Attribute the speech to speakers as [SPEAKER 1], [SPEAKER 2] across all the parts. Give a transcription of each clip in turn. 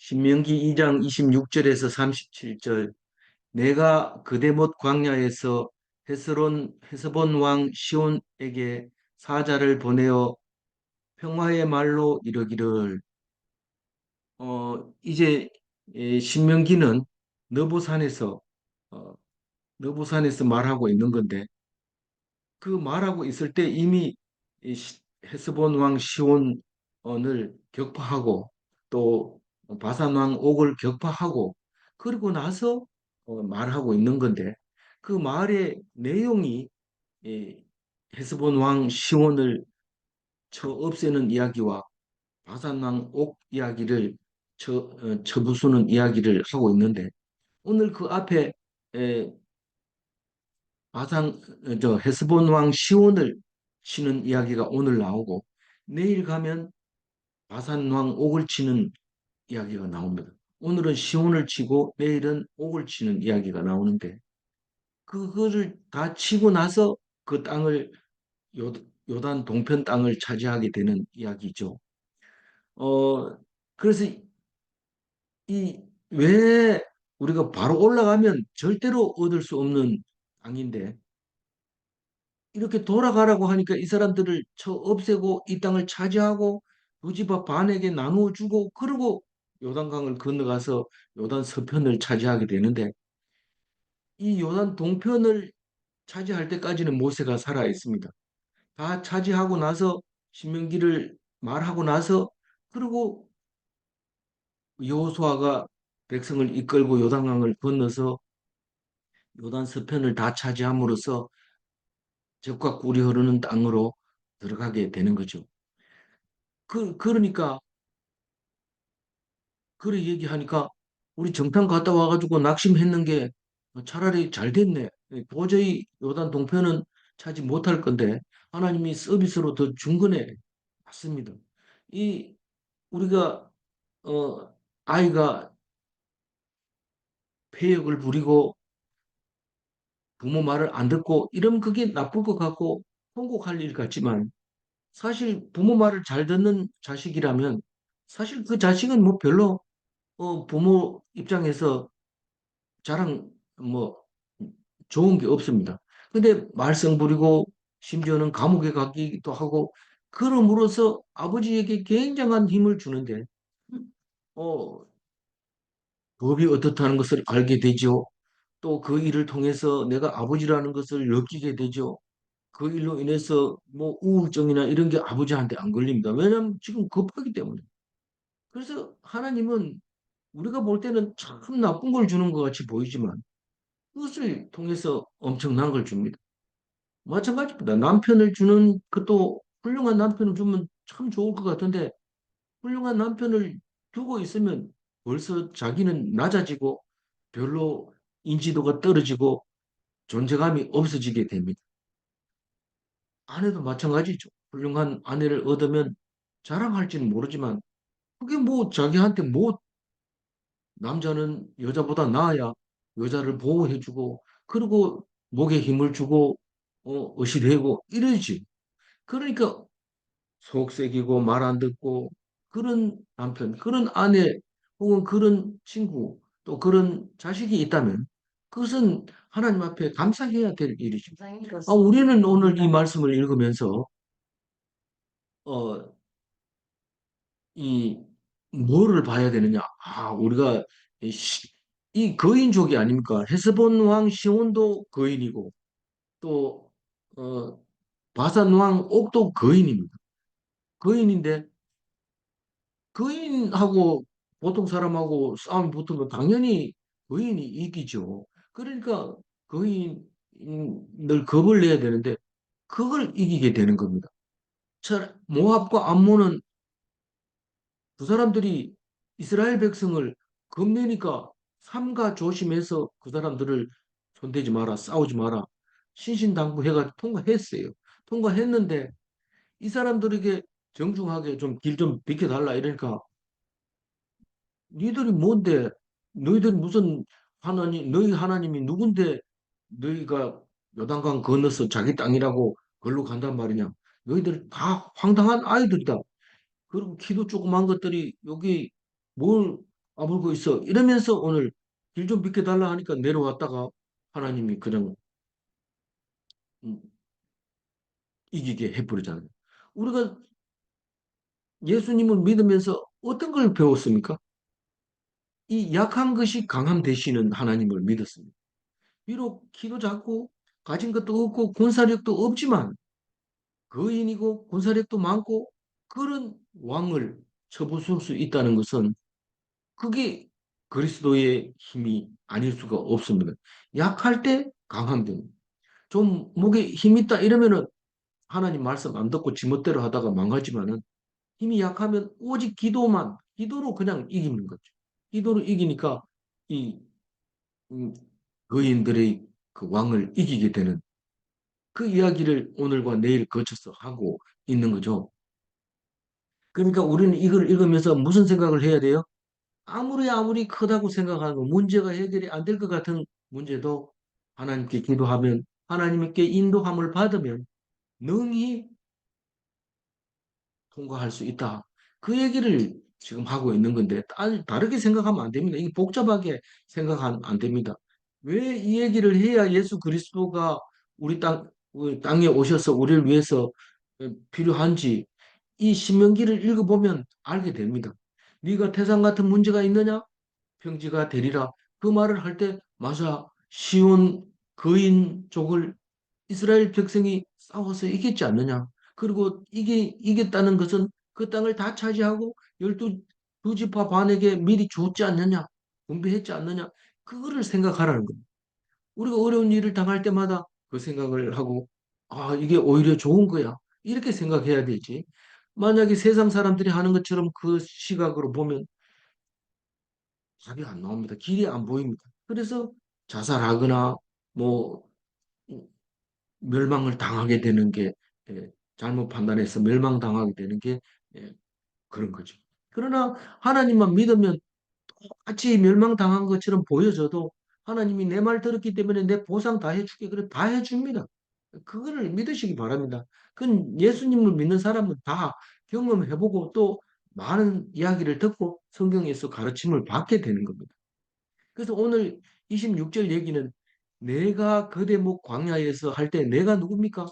[SPEAKER 1] 신명기 2장 26절에서 37절. 내가 그대못 광야에서 헤스본 왕 시온에게 사자를 보내어 평화의 말로 이르기를. 이제 신명기는 느보산에서 어, 느보산에서 말하고 있는 건데, 그 말하고 있을 때 이미 헤스본 왕 시온을 격파하고 또 바산 왕 옥을 격파하고 그리고 나서 말하고 있는 건데, 그 말의 내용이 이 헤스본 왕 시온을 없애는 이야기와 바산 왕 옥 이야기를 쳐부수는 이야기를 하고 있는데, 오늘 그 앞에 에, 헤스본 왕 시온을 치는 이야기가 오늘 나오고, 내일 가면 바산 왕 옥을 치는 이야기가 나옵니다. 오늘은 시온을 치고 내일은 옥을 치는 이야기가 나오는데, 그거를 다 치고 나서 그 땅을 요, 요단 동편 땅을 차지하게 되는 이야기죠. 어, 그래서 이 왜 우리가 바로 올라가면 절대로 얻을 수 없는 땅인데, 이렇게 돌아가라고 하니까 이 사람들을 없애고 이 땅을 차지하고 두 집 앞 반에게 나누어 주고 그러고 요단강을 건너가서 요단 서편을 차지하게 되는데, 이 요단 동편을 차지할 때까지는 모세가 살아 있습니다. 다 차지하고 나서 신명기를 말하고 나서 그리고 여호수아가 백성을 이끌고 요단강을 건너서 요단 서편을 다 차지함으로써 젖과 꿀이 흐르는 땅으로 들어가게 되는 거죠. 그러니까 그래 얘기하니까 우리 정탐 갔다 와가지고 낙심했는 게 차라리 잘 됐네. 도저히 요단 동편은 차지 못할 건데 하나님이 서비스로 더 준 거네. 맞습니다. 이 우리가 아이가 폐역을 부리고 부모 말을 안 듣고 이러면 그게 나쁠 것 같고 통곡할 일 같지만, 사실 부모 말을 잘 듣는 자식이라면 사실 그 자식은 뭐 별로 부모 입장에서 자랑 뭐 좋은 게 없습니다. 근데 말썽 부리고 심지어는 감옥에 가기도 하고 그럼으로써 아버지에게 굉장한 힘을 주는데, 어, 법이 어떻다는 것을 알게 되죠. 또 그 일을 통해서 내가 아버지라는 것을 느끼게 되죠. 그 일로 인해서 뭐 우울증이나 이런 게 아버지한테 안 걸립니다. 왜냐하면 지금 급하기 때문에. 그래서 하나님은 우리가 볼 때는 참 나쁜 걸 주는 것 같이 보이지만 그것을 통해서 엄청난 걸 줍니다. 마찬가지입니다. 남편을 주는 것도 훌륭한 남편을 주면 참 좋을 것 같은데, 훌륭한 남편을 두고 있으면 벌써 자기는 낮아지고 별로 인지도가 떨어지고 존재감이 없어지게 됩니다. 아내도 마찬가지죠. 훌륭한 아내를 얻으면 자랑할지는 모르지만 그게 뭐 자기한테 뭐, 남자는 여자보다 나아야 여자를 보호해주고 그리고 목에 힘을 주고 어시되고 이러지. 그러니까 속색이고 말 안 듣고 그런 남편, 그런 아내 혹은 그런 친구 또 그런 자식이 있다면 그것은 하나님 앞에 감사해야 될 일이죠. 우리는 오늘 이 말씀을 읽으면서 어, 이 뭐를 봐야 되느냐? 우리가 이 거인족이 아닙니까? 헤스본 왕 시온도 거인이고 또 어, 바산 왕 옥도 거인입니다. 거인인데 거인하고 보통 사람하고 싸움이 붙으면 당연히 거인이 이기죠. 그러니까 거인을 겁을 내야 되는데 그걸 이기게 되는 겁니다. 모압과 암몬은 그 사람들이 이스라엘 백성을 겁내니까 삼가 조심해서 그 사람들을 손대지 마라, 싸우지 마라, 신신당부해가 통과했어요. 통과했는데 이 사람들에게 정중하게 좀 길 좀 비켜달라 이러니까, 니들이 뭔데? 너희들 무슨 하나님, 너희 하나님이 누군데 너희가 요단강 건너서 자기 땅이라고 걸로 간단 말이냐? 너희들 다 황당한 아이들이다. 그리고 키도 조그만 것들이 여기 뭘 아물고 있어. 이러면서 오늘 길 좀 비켜달라 하니까 내려왔다가 하나님이 그냥 음, 이기게 해버리잖아요. 우리가 예수님을 믿으면서 어떤 걸 배웠습니까? 이 약한 것이 강함 되시는 하나님을 믿었습니다. 비록 키도 작고 가진 것도 없고 군사력도 없지만 거인이고 군사력도 많고 그런 왕을 쳐부술 수 있다는 것은 그게 그리스도의 힘이 아닐 수가 없습니다. 약할 때 강함 됩니다. 좀 목에 힘 있다 이러면은 하나님 말씀 안 듣고 지멋대로 하다가 망하지만은 힘이 약하면 오직 기도로 그냥 이기는 거죠. 기도로 이기니까 이 음, 거인들의 그 왕을 이기게 되는 그 이야기를 오늘과 내일 거쳐서 하고 있는 거죠. 그러니까 우리는 이걸 읽으면서 무슨 생각을 해야 돼요? 아무리 크다고 생각하고 문제가 해결이 안 될 것 같은 문제도 하나님께 기도하면 하나님께 인도함을 받으면 능히 통과할 수 있다. 그 얘기를 지금 하고 있는 건데 다르게 생각하면 안 됩니다. 이게 복잡하게 생각하면 안 됩니다. 왜 이 얘기를 해야 예수 그리스도가 우리 땅에 오셔서 우리를 위해서 필요한지 이 신명기를 읽어보면 알게 됩니다. 네가 태산 같은 문제가 있느냐? 평지가 되리라. 그 말을 할 때 맞아. 시온 거인족을 이스라엘 백성이 싸워서 이겼지 않느냐. 그리고 이게 이겼다는 것은 그 땅을 다 차지하고 열두 두 지파 반에게 미리 줬지 않느냐. 분배했지 않느냐. 그거를 생각하라는 겁니다. 우리가 어려운 일을 당할 때마다 그 생각을 하고 아, 이게 오히려 좋은 거야. 이렇게 생각해야 되지. 만약에 세상 사람들이 하는 것처럼 그 시각으로 보면 답이 안 나옵니다. 길이 안 보입니다. 그래서 자살하거나 뭐 멸망을 당하게 되는 게 예, 잘못 판단해서 멸망당하게 되는 게 예, 그런 거죠. 그러나 하나님만 믿으면 똑같이 멸망당한 것처럼 보여져도 하나님이 내 말 들었기 때문에 내 보상 다 해줄게. 그래 다 해줍니다. 그거를 믿으시기 바랍니다. 그건 예수님을 믿는 사람은 다 경험해보고 또 많은 이야기를 듣고 성경에서 가르침을 받게 되는 겁니다. 그래서 오늘 26절 얘기는 내가 그대목 광야에서 할 때 내가 누굽니까?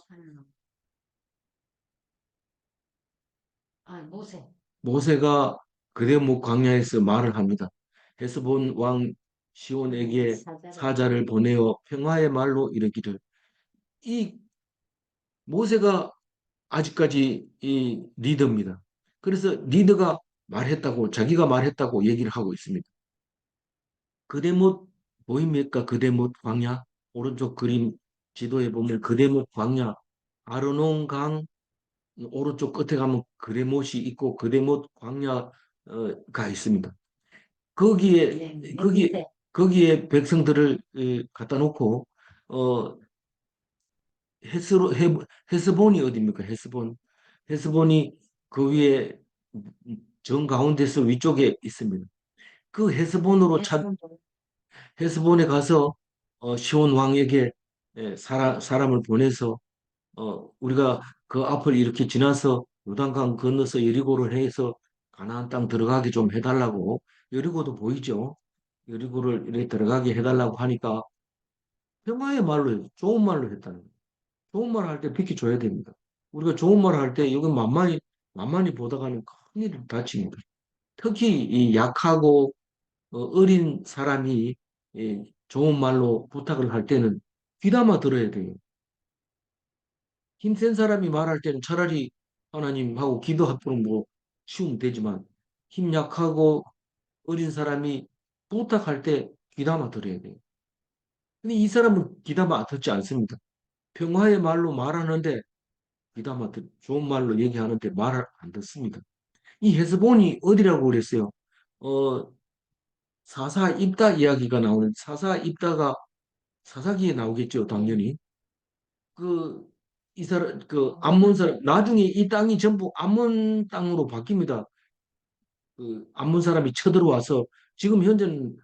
[SPEAKER 1] 모세. 모세가 그대목 광야에서 말을 합니다. 헤스본 왕 시온에게 사자를 보내어 평화의 말로 이르기를 이 모세가 아직까지 이 리더입니다. 그래서 리더가 말했다고 자기가 말했다고 얘기를 하고 있습니다. 그대못 보입니까? 그대못 광야 오른쪽 그림 지도에 보면 그대못 광야 아르논 강 오른쪽 끝에 가면 그대못이 있고 그대못 광야가 있습니다. 거기에 백성들을 갖다 놓고 어 헤스본이 어디입니까? 헤스본이 그 위에 정 가운데서 위쪽에 있습니다. 그 헤스본에 가서 시온 왕에게 사람을 보내서 우리가 그 앞을 이렇게 지나서 요단강 건너서 여리고를 해서 가나안 땅 들어가게 좀 해달라고 여리고도 보이죠? 여리고를 이렇게 들어가게 해달라고 하니까 평화의 말로 좋은 말로 했다는 거예요. 좋은 말 할 때 비켜줘야 됩니다. 우리가 좋은 말 할 때 이건 만만히 보다가는 큰일을 다칩니다. 특히 이 약하고 어린 사람이 좋은 말로 부탁을 할 때는 귀담아 들어야 돼요. 힘센 사람이 말할 때는 차라리 하나님하고 기도하도록 뭐 쉬우면 되지만 힘 약하고 어린 사람이 부탁할 때 귀담아 들어야 돼요. 근데 이 사람은 귀담아 듣지 않습니다. 평화의 말로 말하는데 좋은 말로 얘기하는데 말을 안 듣습니다. 이 헤스본이 어디라고 그랬어요? 어, 사사 입다 이야기가 나오는 사사 입다가 사사기에 나오겠죠, 당연히. 그, 이 사람, 그, 암몬 사람, 나중에 이 땅이 전부 암몬 땅으로 바뀝니다. 그, 암몬 사람이 쳐들어와서, 지금 현재는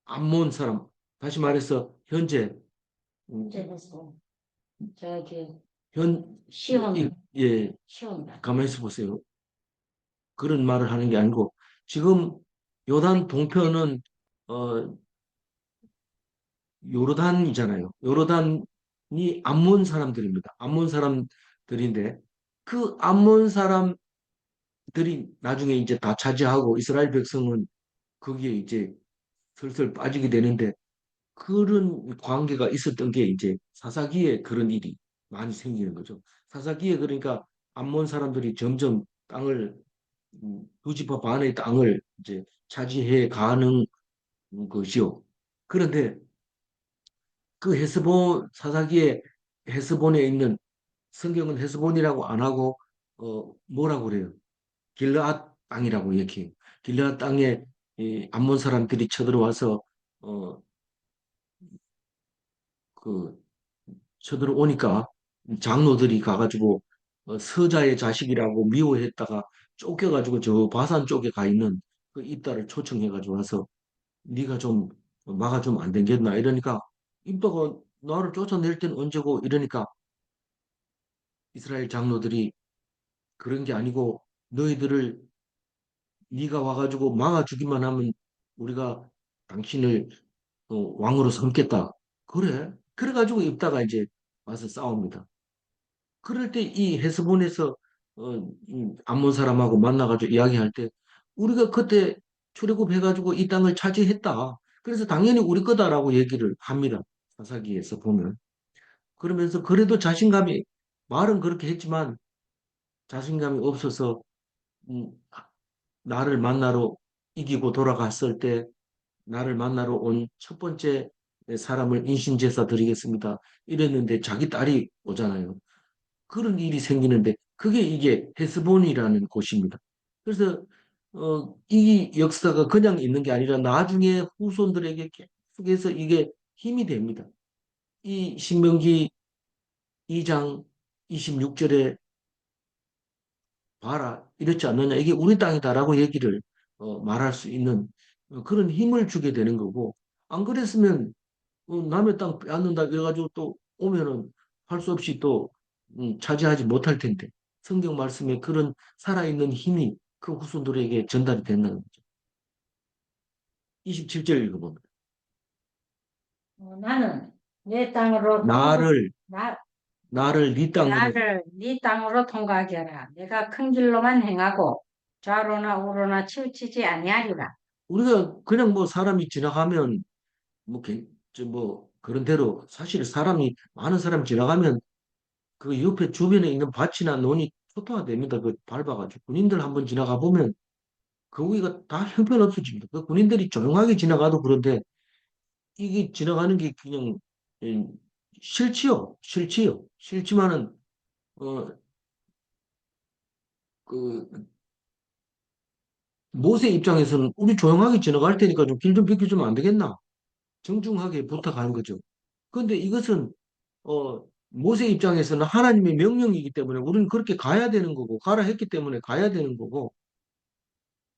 [SPEAKER 1] 암몬 사람, 다시 말해서, 현재, 음, 저기, 예, 가만히 있어 보세요. 그런 말을 하는 게 아니고, 지금 요단 동편은 어, 요르단이잖아요. 요르단이 암몬 사람들입니다. 암몬 사람들인데 그 암몬 사람들이 나중에 이제 다 차지하고 이스라엘 백성은 거기에 이제 슬슬 빠지게 되는데 그런 관계가 있었던 게 이제 사사기에 그런 일이 많이 생기는 거죠. 사사기에 그러니까 암몬 사람들이 점점 땅을 두 지파 반의 땅을 이제 차지해 가는 것이요. 그런데 그 헤스본 사사기에 헤스본에 있는 성경은 헤스본이라고 안 하고 뭐라고 그래요? 길르앗 땅이라고 얘기해요. 길르앗 땅에 이 암몬 사람들이 쳐들어와서 어, 그 쳐들어오니까 장로들이 가가지고 서자의 자식이라고 미워했다가 쫓겨가지고 저 바산 쪽에 가 있는 그 입다를 초청해가지고 와서 네가 좀 막아 좀 안 되겠나 이러니까 입다가 나를 쫓아낼 땐 언제고 이러니까 이스라엘 장로들이 그런 게 아니고 너희들을 네가 와가지고 막아주기만 하면 우리가 당신을 왕으로 삼겠다. 그래? 그래가지고 입다가 이제 와서 싸웁니다. 그럴 때 이 헤스본에서 암몬 사람하고 만나가지고 이야기할 때 우리가 그때 출애굽해가지고 이 땅을 차지했다. 그래서 당연히 우리 거다라고 얘기를 합니다. 사사기에서 보면. 그러면서 그래도 자신감이 말은 그렇게 했지만 자신감이 없어서 음, 나를 만나러 이기고 돌아갔을 때 나를 만나러 온 첫 번째 사람을 인신제사 드리겠습니다. 이랬는데 자기 딸이 오잖아요. 그런 일이 생기는데 그게 이게 헤스본이라는 곳입니다. 그래서 이 역사가 그냥 있는 게 아니라 나중에 후손들에게 계속해서 이게 힘이 됩니다. 이 신명기 2장 26절에 봐라 이렇지 않느냐 이게 우리 땅이다라고 얘기를 말할 수 있는 그런 힘을 주게 되는 거고 안 그랬으면 남의 땅 빼앗는다 그래가지고 또 오면은 할 수 없이 또 차지하지 못할 텐데 성경 말씀에 그런 살아있는 힘이 그 후손들에게 전달이 된다는 거죠. 27절 읽어봅니다.
[SPEAKER 2] 나는 내 땅으로
[SPEAKER 1] 나를
[SPEAKER 2] 나,
[SPEAKER 1] 나를 네 땅으로
[SPEAKER 2] 나를 네 땅으로 통과하게 하라. 내가 큰 길로만 행하고 좌로나 우로나 치우치지 아니하리라.
[SPEAKER 1] 우리가 그냥 뭐 사람이 지나가면 뭐, 뭐 그런 대로 사실 사람이 많은 사람이 지나가면 그 옆에 주변에 있는 밭이나 논이 초토화됩니다. 그 밟아가지고 군인들 한번 지나가 보면 거기가 다 형편없어집니다. 그 군인들이 조용하게 지나가도 그런데 이게 지나가는 게 그냥 음, 싫지요, 싫지요, 싫지만은 어, 그 모세 입장에서는 우리 조용하게 지나갈 테니까 좀 길 좀 비켜주면 안 되겠나? 정중하게 부탁하는 거죠. 그런데 이것은 모세 입장에서는 하나님의 명령이기 때문에 우리는 그렇게 가야 되는 거고 가라 했기 때문에 가야 되는 거고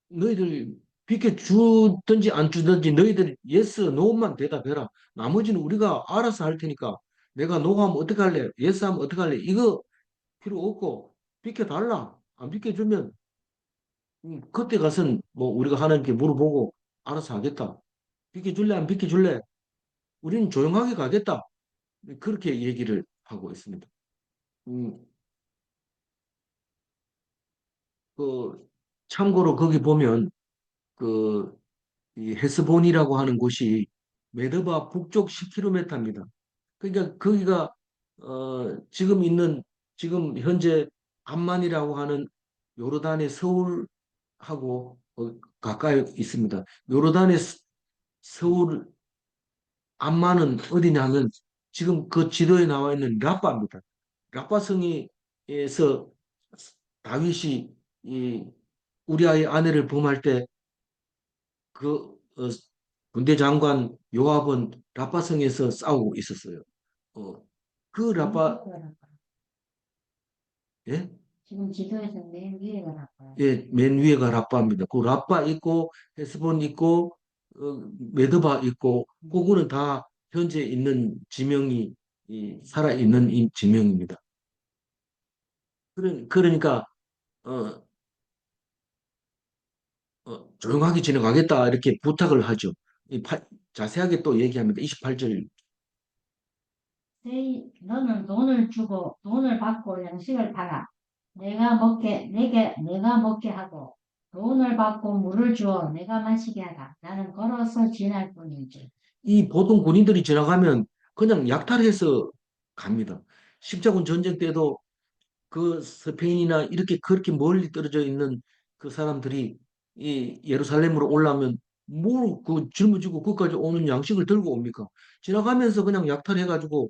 [SPEAKER 1] 너희들 비켜주든지 안 주든지 너희들 예스, 노만 대답해라. 나머지는 우리가 알아서 할 테니까 내가 노 하면 어떻게 할래? 예스 하면 어떻게 할래? 이거 필요 없고 비켜달라. 안 비켜주면 그때 가서는 뭐 우리가 하나님께 물어보고 알아서 하겠다. 비켜줄래? 안 비켜줄래? 우리는 조용하게 가겠다. 그렇게 얘기를 하고 있습니다. 음, 그 참고로 거기 보면 그 이 헤스본이라고 하는 곳이 메드바 북쪽 10km입니다. 그러니까 거기가 지금 있는 지금 현재 암만이라고 하는 요르단의 서울하고 가까이 있습니다. 요르단의 서울 암만은 어디냐면 지금 그 지도에 나와 있는 라빠입니다. 라빠 성에서 다윗이 이 우리아의 아내를 범할 때 그 군대 장관 요압은 라빠성에서 싸우고 있었어요. 어, 그 라빠 예?
[SPEAKER 2] 지금 지도에서 맨 위에가 나빠요.
[SPEAKER 1] 예, 맨 위에가 라빠입니다. 그 라빠 있고 헤스본 있고 메드바 있고 그거는 다 현재 있는 지명이 살아 있는 지명입니다. 그러니까 어, 조용하게 지나가겠다 이렇게 부탁을 하죠. 이 자세하게 또 얘기합니다. 28절.
[SPEAKER 2] 너는 돈을 주고 돈을 받고 양식을 팔아. 내가 먹게 하고 돈을 받고 물을 주어 내가 마시게 하라. 나는 걸어서 지날 뿐이지.
[SPEAKER 1] 이 보통 군인들이 지나가면 그냥 약탈해서 갑니다. 십자군 전쟁 때도 그 스페인이나 이렇게 그렇게 멀리 떨어져 있는 그 사람들이 이 예루살렘으로 올라오면 뭐 그 짊어지고 거기까지 오는 양식을 들고 옵니까? 지나가면서 그냥 약탈해가지고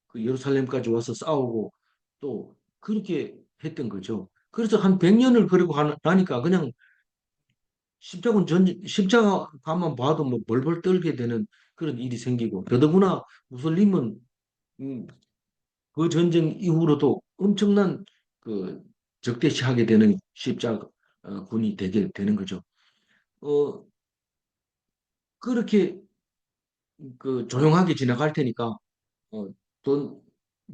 [SPEAKER 1] 그 예루살렘까지 와서 싸우고 또 그렇게 했던 거죠. 그래서 한 100년을 그러고 나니까 그냥 십자가만 봐도 뭐 벌벌 떨게 되는 그런 일이 생기고 더더구나 무슬림은 음, 그 전쟁 이후로도 엄청난 그 적대시하게 되는 십자가 군이 되게 되는 거죠. 어, 그렇게 그 조용하게 지나갈 테니까 돈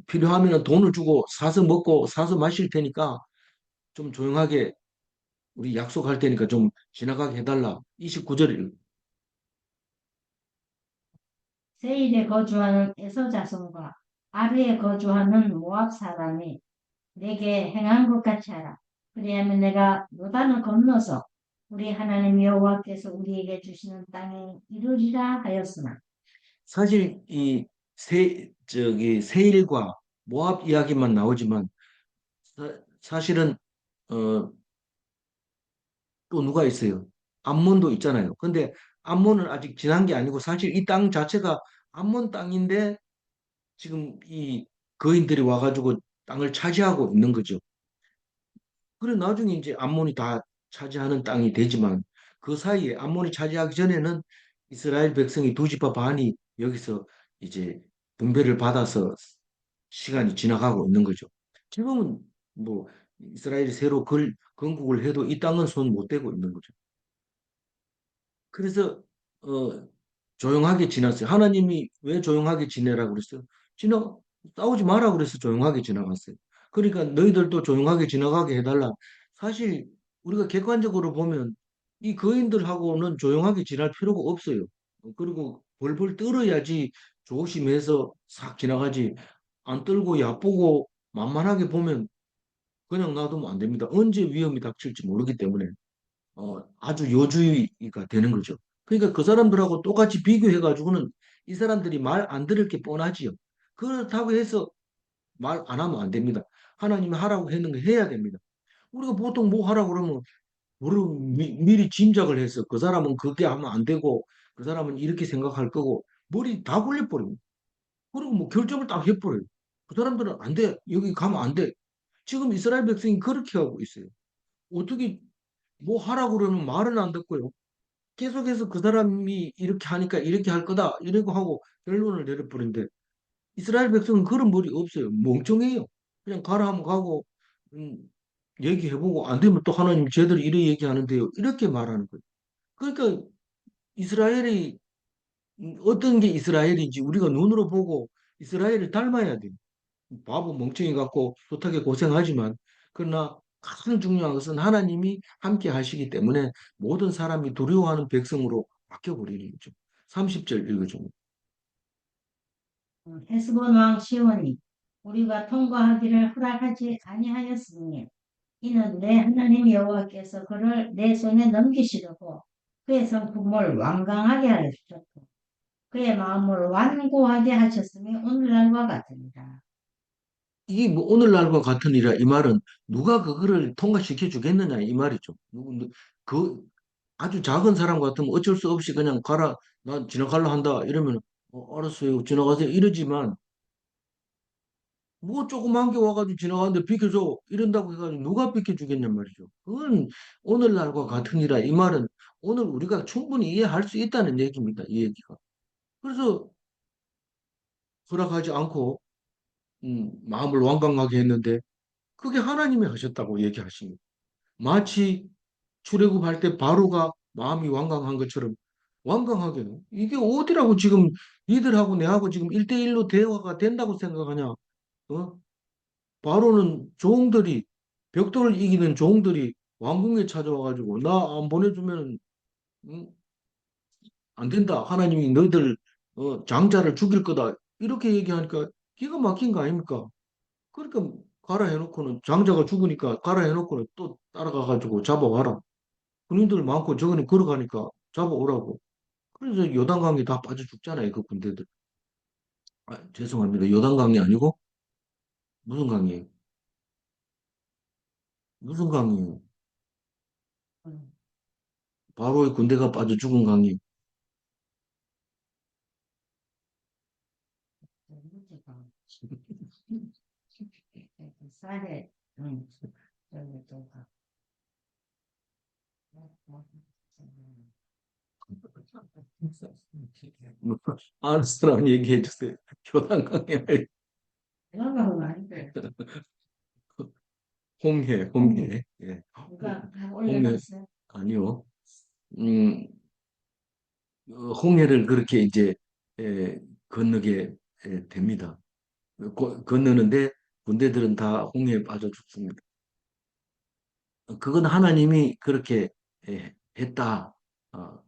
[SPEAKER 1] 필요하면 돈을 주고 사서 먹고 사서 마실 테니까 좀 조용하게 우리 약속할 테니까 좀 지나가게 해달라. 29절.
[SPEAKER 2] 세일에 거주하는 에서 자손과 아르에 거주하는 모압 사람이 내게 행한 것 같이 하라. 그리하면 내가 요단을 건너서 우리 하나님 여호와께서 우리에게 주시는 땅에 이르리라 하였으나
[SPEAKER 1] 사실 이 저기 세일과 모압 이야기만 나오지만 사실은 어, 또 누가 있어요? 암몬도 있잖아요. 근데 암몬은 아직 지난 게 아니고 사실 이 땅 자체가 암몬 땅인데 지금 이 거인들이 와가지고 땅을 차지하고 있는 거죠. 그래 나중에 이제 암몬이 다 차지하는 땅이 되지만 그 사이에 암몬이 차지하기 전에는 이스라엘 백성이 두 지파 반이 여기서 이제 분배를 받아서 시간이 지나가고 있는 거죠. 지금은 뭐 이스라엘이 새로 건국을 해도 이 땅은 손 못 대고 있는 거죠. 그래서 조용하게 지났어요. 하나님이 왜 조용하게 지내라 그랬어요? 지나 싸우지 마라 그래서 조용하게 지나갔어요. 그러니까 너희들도 조용하게 지나가게 해달라. 사실 우리가 객관적으로 보면 이 거인들하고는 조용하게 지날 필요가 없어요. 그리고 벌벌 떨어야지 조심해서 싹 지나가지. 안 떨고 얕보고 만만하게 보면 그냥 놔두면 안 됩니다. 언제 위험이 닥칠지 모르기 때문에. 아주 요주의가 되는 거죠. 그러니까 그 사람들하고 똑같이 비교해가지고는 이 사람들이 말 안 들을 게 뻔하지요. 그렇다고 해서 말 안 하면 안 됩니다. 하나님이 하라고 했는 거 해야 됩니다. 우리가 보통 뭐 하라고 그러면 미리 짐작을 해서 그 사람은 그렇게 하면 안 되고 그 사람은 이렇게 생각할 거고 머리 다 굴려버립니다. 그리고 뭐 결정을 딱 해버려요. 그 사람들은 안 돼. 여기 가면 안 돼. 지금 이스라엘 백성이 그렇게 하고 있어요. 어떻게 뭐 하라고 그러면 말은 안 듣고요. 계속해서 그 사람이 이렇게 하니까 이렇게 할 거다 이러고 하고 결론을 내려버린데 이스라엘 백성은 그런 머리 없어요. 멍청해요. 그냥 가라 하면 가고 음, 얘기해보고 안 되면 또 하나님 제대로 이래 얘기하는데요. 이렇게 말하는 거예요. 그러니까 이스라엘이 어떤 게 이스라엘인지 우리가 눈으로 보고 이스라엘을 닮아야 돼요. 바보 멍청이 같고 숱하게 고생하지만 그러나 가장 중요한 것은 하나님이 함께 하시기 때문에 모든 사람이 두려워하는 백성으로 바뀌어버리는 거죠. 30절 읽어줘.
[SPEAKER 2] 헤스본 왕 시온이 우리가 통과하기를 허락하지 아니하였으니 이는 내 하나님 여호와께서 그를 내 손에 넘기시려고 그의 성품을 완강하게 하셨고 그의 마음을 완고하게 하셨으니 오늘날과 같으니라.
[SPEAKER 1] 이게 뭐 오늘날과 같으니라 이 말은 누가 그거를 통과시켜 주겠느냐 이 말이죠. 그 아주 작은 사람 같으면 어쩔 수 없이 그냥 가라 나 지나갈라 한다 이러면 알았어요 지나가세요 이러지만 뭐 조그만 게 와가지고 지나가는데 비켜줘 이런다고 해가지고 누가 비켜주겠냔 말이죠. 그건 오늘날과 같으니라 이 말은 오늘 우리가 충분히 이해할 수 있다는 얘기입니다. 이 얘기가. 그래서 허락하지 않고 마음을 완강하게 했는데 그게 하나님이 하셨다고 얘기하십니다. 마치 출애굽할 때 바로가 마음이 완강한 것처럼 완강하게는 이게 어디라고 지금 니들하고 내하고 지금 1대1로 대화가 된다고 생각하냐? 어? 바로는 종들이 벽돌을 이기는 종들이 왕궁에 찾아와가지고 나 안 보내주면 응? 안 된다. 하나님이 너희들 장자를 죽일 거다. 이렇게 얘기하니까 기가 막힌 거 아닙니까? 그러니까 가라 해놓고는 장자가 죽으니까 가라 해놓고는 또 따라가가지고 잡아와라. 군인들 많고 저거는 걸어가니까 잡아오라고. 그래서 요단강에 다 빠져 죽잖아요. 그 군대들. 아, 죄송합니다. 요단강이 아니고 무슨 강이에요? 무슨 강이에요?
[SPEAKER 2] 음,
[SPEAKER 1] 바로의 군대가 빠져 죽은 강이.
[SPEAKER 2] 문제가 쌀에 저기 또가
[SPEAKER 1] 뭐, 아는 사람 얘기해 주세요. 요단강이 아니고
[SPEAKER 2] 이런 거 아닌데
[SPEAKER 1] 홍해, 홍해. 예.
[SPEAKER 2] 누가 다
[SPEAKER 1] 홍해
[SPEAKER 2] 올려놨어요?
[SPEAKER 1] 아니요. 음, 홍해를 그렇게 이제 에, 건너게 됩니다. 건너는데 군대들은 다 홍해에 빠져 죽습니다. 그건 하나님이 그렇게 했다.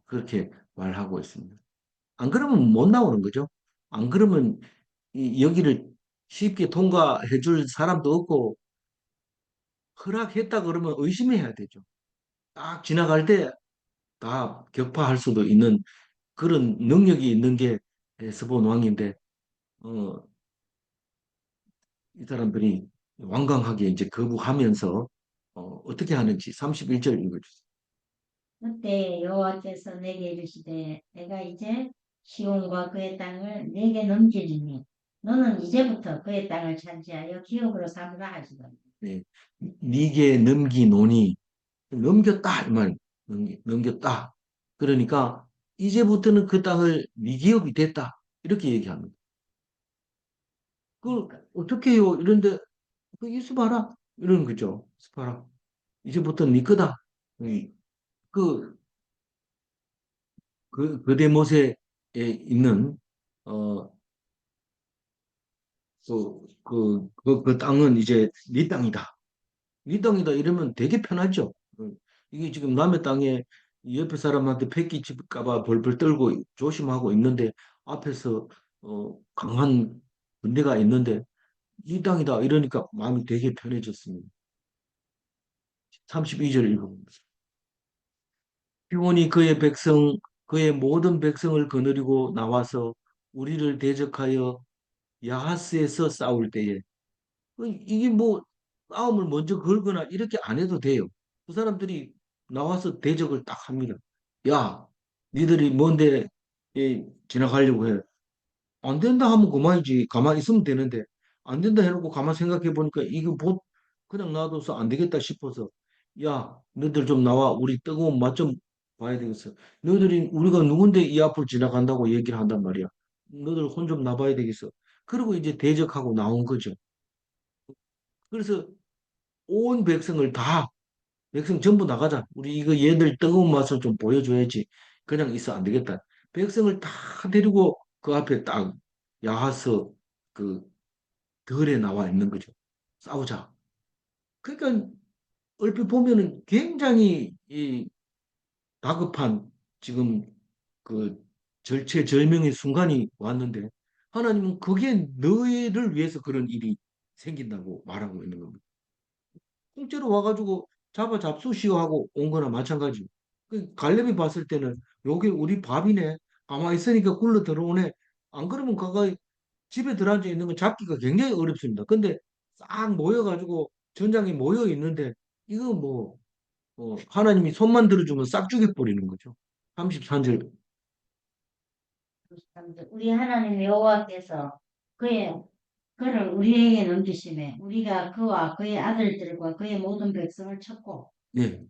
[SPEAKER 1] 그렇게 말하고 있습니다. 안 그러면 못 나오는 거죠. 안 그러면 여기를 쉽게 통과해 줄 사람도 없고 허락했다 그러면 의심해야 되죠. 딱 지나갈 때 다 격파할 수도 있는 그런 능력이 있는 게 에스본 왕인데 어, 이 사람들이 완강하게 이제 거부하면서 어떻게 하는지 31절 읽어주세요.
[SPEAKER 2] 그때 여호와께서 내게 이르시되 내가 이제 시온과 그의 땅을 내게 넘기리니 너는 이제부터 그의 땅을 차지하여 기업으로 삼으라 하시더니
[SPEAKER 1] 네. 니게 넘기노니 넘겼다 이 말. 넘겼다. 그러니까 이제부터는 그 땅을 네 기업이 됐다. 이렇게 얘기합니다. 그걸 어떻게 해요? 이런데 그 이수봐라 이러는 거죠. 이수봐라. 이제부터 네 거다. 음, 그, 그대못에 있는 어, 그 땅은 이제 네 땅이다. 네 땅이다 이러면 되게 편하죠. 이게 지금 남의 땅에 옆에 사람한테 패기칠까 봐 벌벌 떨고 조심하고 있는데 앞에서 강한 군대가 있는데 네 땅이다 이러니까 마음이 되게 편해졌습니다. 32절 읽어봅니다. 기온이 그의 백성 그의 모든 백성을 거느리고 나와서 우리를 대적하여 야하스에서 싸울 때에 이게 뭐 싸움을 먼저 걸거나 이렇게 안 해도 돼요. 그 사람들이 나와서 대적을 딱 합니다. 야, 니들이 뭔데 지나가려고 해. 안 된다 하면 그만이지. 가만히 있으면 되는데 안 된다 해놓고 가만 생각해 보니까 이거 뭐 그냥 놔둬서 안 되겠다 싶어서 야, 너희들 좀 나와. 우리 뜨거운 맛 좀 봐야 되겠어. 너희들이 우리가 누군데 이 앞을 지나간다고 얘기를 한단 말이야. 너희들 혼 좀 나봐야 되겠어. 그리고 이제 대적하고 나온 거죠. 그래서 온 백성을 다 백성 전부 나가자. 우리 이거 얘들 뜨거운 맛을 좀 보여줘야지. 그냥 있어 안 되겠다. 백성을 다 데리고 그 앞에 딱 야하스 그 들에 나와 있는 거죠. 싸우자. 그러니까 얼핏 보면은 굉장히 이 다급한 지금 그 절체절명의 순간이 왔는데 하나님은 그게 너희를 위해서 그런 일이 생긴다고 말하고 있는 겁니다. 통째로 와가지고 잡아 잡수시오 하고 온 거나 마찬가지. 그 갈렙이 봤을 때는 요게 우리 밥이네. 가만히 있으니까 굴러 들어오네. 안 그러면 가까이 집에 들어앉아 있는 건 잡기가 굉장히 어렵습니다. 근데 싹 모여가지고 전장에 모여 있는데 이거 뭐 하나님이 손만 들어주면 싹 죽여버리는 거죠. 33절.
[SPEAKER 2] 우리 하나님 여호와께서 그의 그를 우리에게 넘기심에 우리가 그와 그의 아들들과 그의 모든 백성을 쳤고
[SPEAKER 1] 네,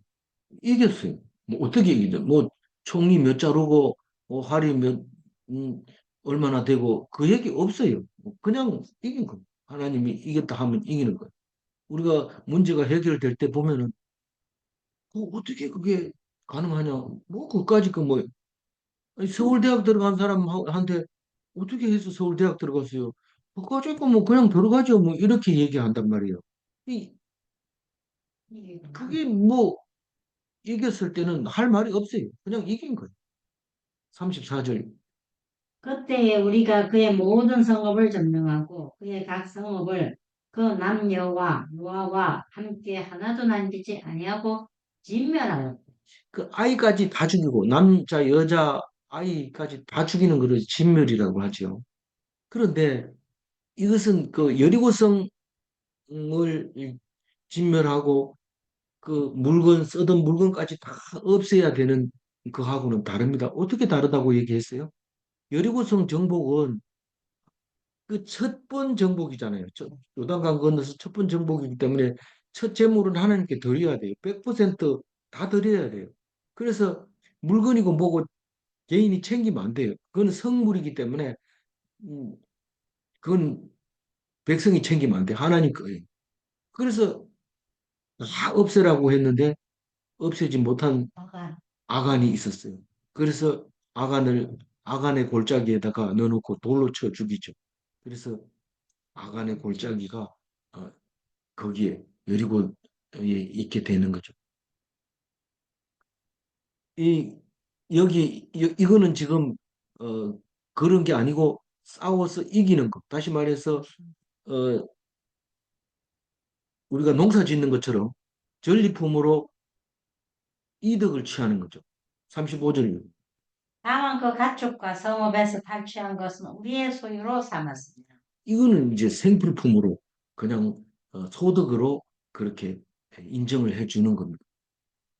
[SPEAKER 1] 이겼어요. 뭐 어떻게 이기죠? 뭐 총이 몇 자루고 뭐 활이 몇 음, 얼마나 되고 그 얘기 없어요. 뭐 그냥 이긴 거예요. 하나님이 이겼다 하면 이기는 거예요. 우리가 문제가 해결될 때 보면은 어떻게 그게 가능하냐? 뭐 그까짓 그뭐 서울대학 들어간 사람한테 어떻게 해서 서울대학 들어갔어요? 그까짓 거뭐 그냥 들어가죠. 뭐 이렇게 얘기한단 말이에요. 이
[SPEAKER 2] 이기구나.
[SPEAKER 1] 그게 뭐 이겼을 때는 할 말이 없어요. 그냥 이긴 거예요. 34절.
[SPEAKER 2] 그때에 우리가 그의 모든 성읍을 점령하고 그의 각 성읍을 그 남여와 노아와 함께 하나도 남기지 아니하고 진멸하였고
[SPEAKER 1] 그 아이까지 다 죽이고 남자, 여자, 아이까지 다 죽이는 것을 진멸이라고 하죠. 그런데 이것은 그 여리고성을 진멸하고 그 물건 쓰던 물건까지 다 없애야 되는 그하고는 다릅니다. 어떻게 다르다고 얘기했어요? 여리고성 정복은 그 첫 번 정복이잖아요. 요단강 건너서 첫 번 정복이기 때문에 첫 재물은 하나님께 드려야 돼요. 100%다 드려야 돼요. 그래서 물건이고 뭐고 개인이 챙기면 안 돼요. 그건 성물이기 때문에 음, 그건 백성이 챙기면 안 돼요. 하나님 거예요. 그래서 다 없애라고 했는데 없애지 못한
[SPEAKER 2] 아가
[SPEAKER 1] 아간이 있었어요. 그래서 아간의 골짜기에다가 넣어놓고 돌로 쳐 죽이죠. 그래서 아간의 골짜기가 거기에 여리고에 있게 되는 거죠. 이 이거는 지금 그런 게 아니고 싸워서 이기는 것. 다시 말해서 어, 우리가 농사 짓는 것처럼 전리품으로 이득을 취하는 거죠. 35절.
[SPEAKER 2] 다만 그 가축과 성읍에서 탈취한 것은 우리의 소유로 삼았습니다.
[SPEAKER 1] 이거는 이제 생필품으로 그냥 소득으로 그렇게 인정을 해주는 겁니다.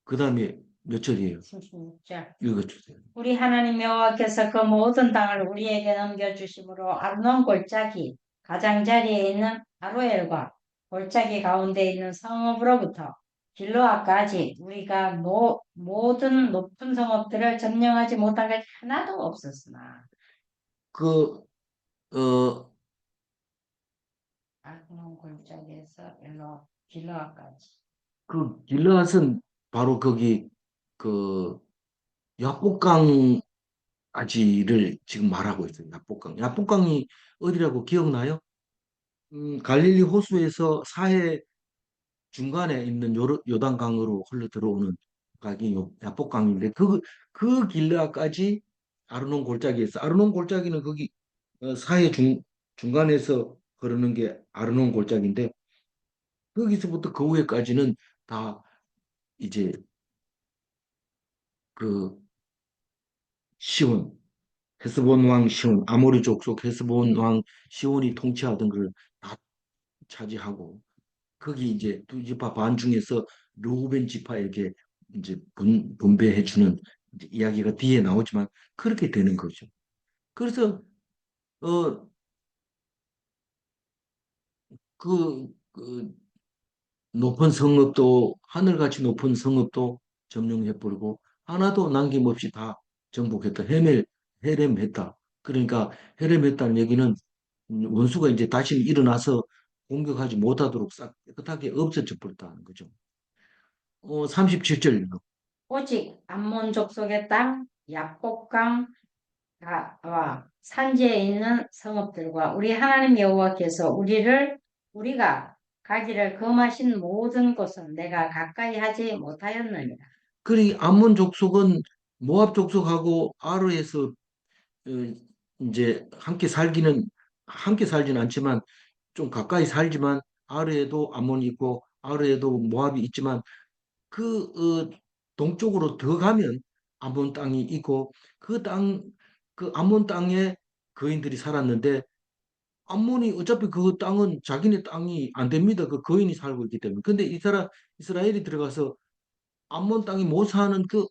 [SPEAKER 1] 그 다음에 몇 절이에요?
[SPEAKER 2] 16절.
[SPEAKER 1] 읽어주세요.
[SPEAKER 2] 우리 하나님 여호와께서 그 모든 땅을 우리에게 넘겨주심으로 아르논 골짜기 가장자리에 있는 아로엘과 골짜기 가운데 있는 성읍으로부터 길로아까지 우리가 모든 높은 성읍들을 점령하지 못한 것이 하나도 없었으나
[SPEAKER 1] 그, 어,
[SPEAKER 2] 아르논 골짜기에서 길로아까지
[SPEAKER 1] 그 길르앗은 바로 거기 그 야복강 아지를 지금 말하고 있어요. 야복강. 야복강이 어디라고 기억나요? 갈릴리 호수에서 사해 중간에 있는 요단강으로 흘러 들어오는 강이 야복강인데 그 길라까지 아르논 골짜기에서 아르논 골짜기는 거기 사해 중간에서 흐르는 게 아르논 골짜기인데 거기서부터 그 위에까지는 다 이제 그 시온 헤스본 왕 시온 아모리 족속 헤스본 왕 시온이 통치하던 걸 다 차지하고 거기 이제 두 지파 반 중에서 루벤 지파에게 이제 분배해 주는 이야기가 뒤에 나오지만 그렇게 되는 거죠. 그래서 어 그 높은 성읍도 하늘같이 높은 성읍도 점령해 버리고 하나도 남김없이 다 정복했다. 해렘했다. 그러니까 해렘했다는 얘기는 원수가 이제 다시 일어나서 공격하지 못하도록 싹 깨끗하게 없어져 버렸다는 거죠. 37절.
[SPEAKER 2] 오직 암몬 족속의 땅 야복강 와 산지에 있는 성읍들과 우리 하나님 여호와께서 우리가 가기를 금하신 모든 곳은 내가 가까이 하지 못하였느니라.
[SPEAKER 1] 그리 암몬 족속은 모압 족속하고 아르에서 이제 함께 살지는 않지만 좀 가까이 살지만 아르에도 암몬이 있고 아르에도 모압이 있지만 그 동쪽으로 더 가면 암몬 땅이 있고 그 암몬 땅에 거인들이 살았는데 암몬이 어차피 그 땅은 자기네 땅이 안 됩니다. 그 거인이 살고 있기 때문에. 근데 이스라엘이 들어가서 암몬 땅이 못 사는 그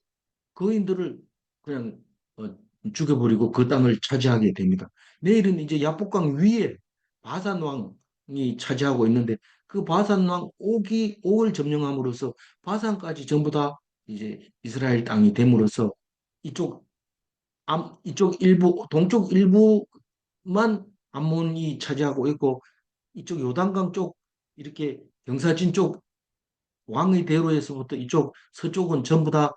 [SPEAKER 1] 거인들을 그냥 어, 죽여버리고 그 땅을 차지하게 됩니다. 내일은 이제 야복강 위에 바산 왕이 차지하고 있는데 그 바산 왕 옥을 점령함으로써 바산까지 전부 다 이제 이스라엘 땅이 됨으로써 이쪽 이쪽 일부 동쪽 일부만 암몬이 차지하고 있고 이쪽 요단강 쪽 이렇게 경사진 쪽 왕의 대로에서부터 이쪽 서쪽은 전부 다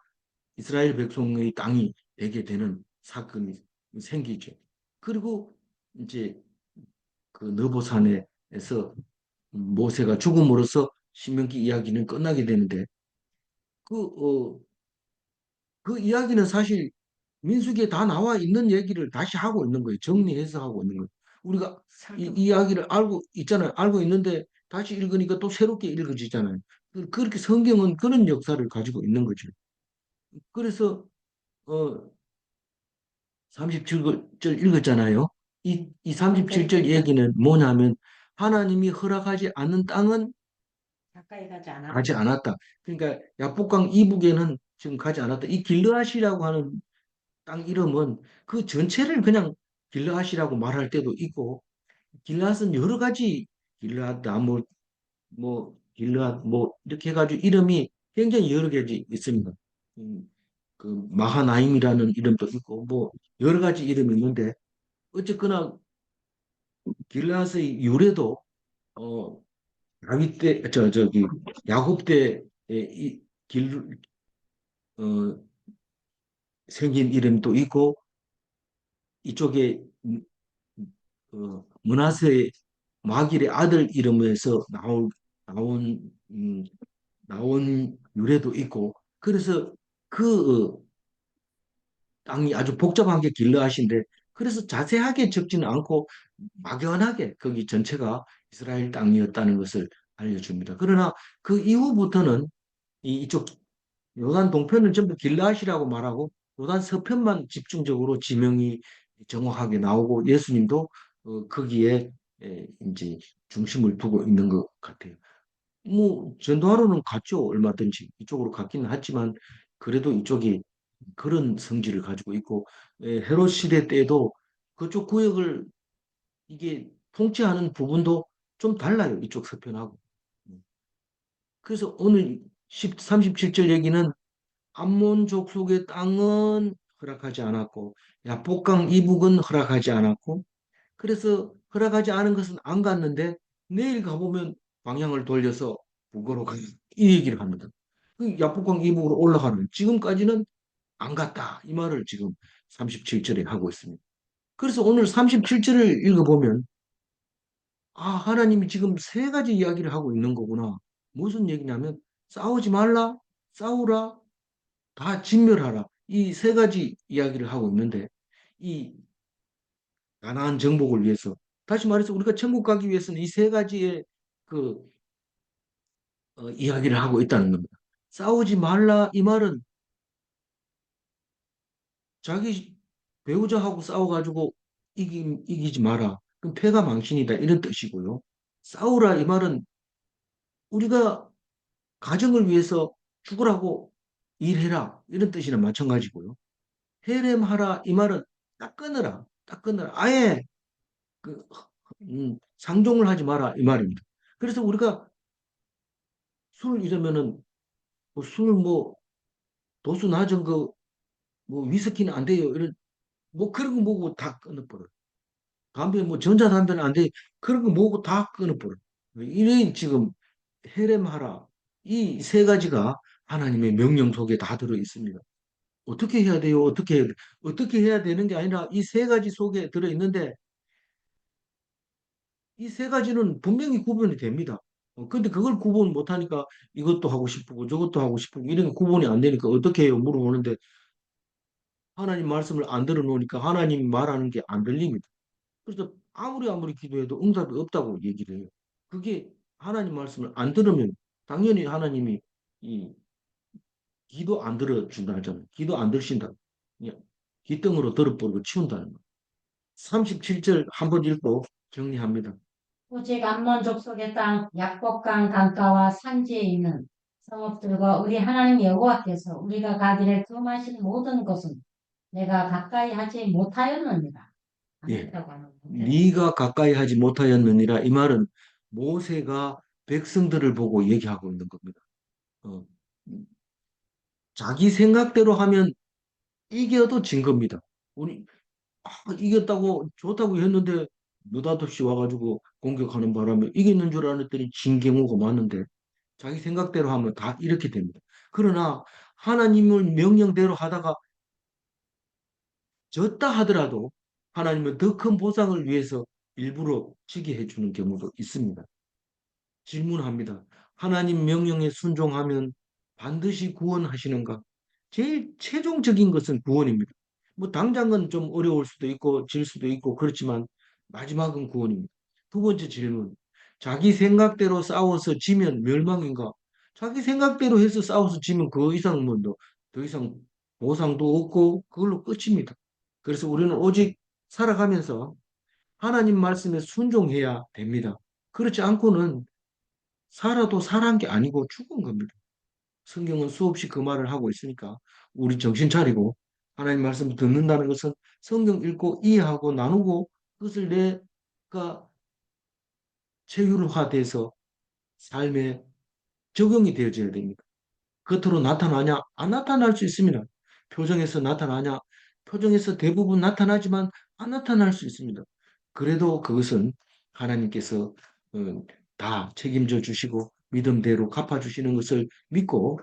[SPEAKER 1] 이스라엘 백성의 땅이 되게 되는 사건이 생기죠. 그리고 이제 그 느보산에서 모세가 죽음으로써 신명기 이야기는 끝나게 되는데 그 그 이야기는 사실 민수기에 다 나와 있는 얘기를 다시 하고 있는 거예요. 정리해서 하고 있는 거예요. 우리가 이
[SPEAKER 2] 설득.
[SPEAKER 1] 이야기를 알고 있잖아요. 알고 있는데 다시 읽으니까 또 새롭게 읽어지잖아요. 그렇게 성경은 그런 역사를 가지고 있는 거죠. 그래서 어 37절 읽었잖아요. 이
[SPEAKER 2] 방금 전
[SPEAKER 1] 37절
[SPEAKER 2] 읽었죠.
[SPEAKER 1] 얘기는 뭐냐면 하나님이 허락하지 않는 땅은
[SPEAKER 2] 가까이 가지
[SPEAKER 1] 가지
[SPEAKER 2] 않았다.
[SPEAKER 1] 않았다. 그러니까 야복강 이북에는 지금 가지 않았다. 이 길르앗이라고 하는 땅 이름은 그 전체를 그냥 길르앗이라고 말할 때도 있고 길르앗은 여러 가지 길르앗 나무 뭐 길르앗 뭐 이렇게 해가지고 이름이 굉장히 여러 가지 있습니다. 음, 그 마하나임이라는 이름도 있고 뭐 여러 가지 이름이 있는데 어쨌거나 길르앗의 유래도 어 다윗 때 저기 야곱 때에 이길 어, 생긴 이름도 있고 이쪽에 문하세 마길의 아들 이름에서 나온 나온 유래도 있고 그래서 그 땅이 아주 복잡한 게 길르앗인데 그래서 자세하게 적지는 않고 막연하게 거기 전체가 이스라엘 땅이었다는 것을 알려줍니다. 그러나 그 이후부터는 이쪽 요단 동편은 전부 길르앗이라고 말하고 요단 서편만 집중적으로 지명이 정확하게 나오고 예수님도 거기에 이제 중심을 두고 있는 것 같아요. 뭐 전도하러는 갔죠. 얼마든지 이쪽으로 갔기는 하지만 그래도 이쪽이 그런 성질을 가지고 있고 헤롯 시대 때도 그쪽 구역을 이게 통치하는 부분도 좀 달라요. 이쪽 서편하고. 그래서 오늘 37절 얘기는 암몬 족속의 땅은 허락하지 않았고 야복강 이북은 허락하지 않았고 그래서 허락하지 않은 것은 안 갔는데 내일 가보면 방향을 돌려서 북으로 가. 이 얘기를 합니다. 그 야복강 이북으로 올라가는 지금까지는 안 갔다. 이 말을 지금 37절에 하고 있습니다. 그래서 오늘 37절을 읽어보면 하나님이 지금 세 가지 이야기를 하고 있는 거구나. 무슨 얘기냐면 싸우지 말라, 싸우라, 다 진멸하라. 이 세 가지 이야기를 하고 있는데 이 가나안 정복을 위해서 다시 말해서 우리가 천국 가기 위해서는 이 세 가지의 그 이야기를 하고 있다는 겁니다. 싸우지 말라 이 말은 자기 배우자하고 싸워가지고 이기지 마라. 그럼 패가 망신이다 이런 뜻이고요. 싸우라 이 말은 우리가 가정을 위해서 죽으라고 일해라 이런 뜻이나 마찬가지고요. 해렘하라 이 말은 딱 끊어라 딱 끊어라 아예 그 상종을 하지 마라 이 말입니다. 그래서 우리가 술 이러면은 술 도수 낮은 거 뭐 위스키는 안 돼요 이런 뭐 그런 거 뭐고 다 끊어버려. 담배 뭐 전자담배는 안 돼. 그런 거 뭐고 다 끊어버려. 이래 지금 헤렘하라 이 세 가지가 하나님의 명령 속에 다 들어 있습니다. 어떻게 해야 돼요? 어떻게 해야 돼? 어떻게 해야 되는 게 아니라 이 세 가지 속에 들어 있는데 이 세 가지는 분명히 구분이 됩니다. 근데 그걸 구분 못하니까 이것도 하고 싶고 저것도 하고 싶고 이런 게 구분이 안 되니까 어떻게 해요? 물어보는데 하나님 말씀을 안 들어놓으니까 하나님 말하는 게 안 들립니다. 그래서 아무리 기도해도 응답이 없다고 얘기를 해요. 그게 하나님 말씀을 안 들으면 당연히 하나님이 이 기도 안 들어준다 하잖아요. 기도 안 들으신다. 그냥 기등으로 들어버리고 치운다는 거예요. 37절 한번 읽고 정리합니다.
[SPEAKER 2] 오직 암몬 족속의 땅 약복강 강가와 산지에 있는 성읍들과 우리 하나님 여호와께서 우리가 가기를 금하신 모든 것은 내가 가까이 하지 못하였느니라. 안
[SPEAKER 1] 예.
[SPEAKER 2] 했다고 하는 건데.
[SPEAKER 1] 네가 가까이 하지 못하였느니라 이 말은 모세가 백성들을 보고 얘기하고 있는 겁니다. 어, 자기 생각대로 하면 이겨도 진 겁니다. 우리 이겼다고 좋다고 했는데 느닷없이 와가지고 공격하는 바람에 이기는 줄 알았더니 진 경우가 많은데 자기 생각대로 하면 다 이렇게 됩니다. 그러나 하나님을 명령대로 하다가 졌다 하더라도 하나님은 더 큰 보상을 위해서 일부러 지게 해주는 경우도 있습니다. 질문합니다. 하나님 명령에 순종하면 반드시 구원하시는가? 제일 최종적인 것은 구원입니다. 뭐 당장은 좀 어려울 수도 있고 질 수도 있고 그렇지만 마지막은 구원입니다. 두 번째 질문. 자기 생각대로 싸워서 지면 멸망인가? 자기 생각대로 해서 싸워서 지면 그 이상 더 이상 보상도 없고 그걸로 끝입니다. 그래서 우리는 오직 살아가면서 하나님 말씀에 순종해야 됩니다. 그렇지 않고는 살아도 살한 게 아니고 죽은 겁니다. 성경은 수없이 그 말을 하고 있으니까 우리 정신 차리고 하나님 말씀 듣는다는 것은 성경 읽고 이해하고 나누고 그것을 내가 체율화돼서 삶에 적용이 되어져야 됩니다. 겉으로 나타나냐? 안 나타날 수 있습니다. 표정에서 나타나냐? 표정에서 대부분 나타나지만 안 나타날 수 있습니다. 그래도 그것은 하나님께서 어, 다 책임져 주시고 믿음대로 갚아주시는 것을 믿고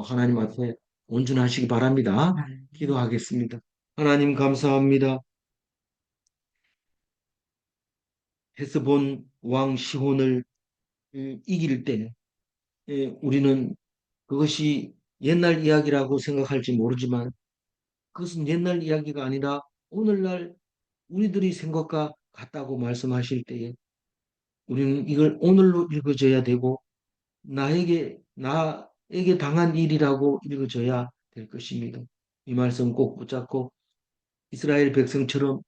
[SPEAKER 1] 하나님 앞에 온전하시기 바랍니다. 기도하겠습니다. 하나님 감사합니다. 헤스본 왕 시혼을 이길 때 우리는 그것이 옛날 이야기라고 생각할지 모르지만 그것은 옛날 이야기가 아니라 오늘날 우리들이 생각과 같다고 말씀하실 때에 우리는 이걸 오늘로 읽어줘야 되고 나에게 당한 일이라고 읽어줘야 될 것입니다. 이 말씀 꼭 붙잡고 이스라엘 백성처럼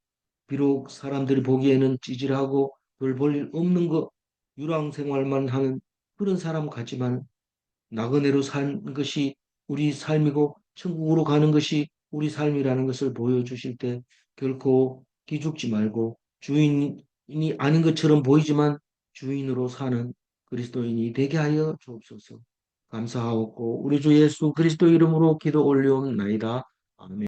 [SPEAKER 1] 비록 사람들이 보기에는 찌질하고 별 볼 일 없는 것, 유랑 생활만 하는 그런 사람 같지만 나그네로 산 것이 우리 삶이고 천국으로 가는 것이 우리 삶이라는 것을 보여주실 때 결코 기죽지 말고 주인이 아닌 것처럼 보이지만 주인으로 사는 그리스도인이 되게 하여 주옵소서. 감사하옵고 우리 주 예수 그리스도 이름으로 기도 올리옵나이다.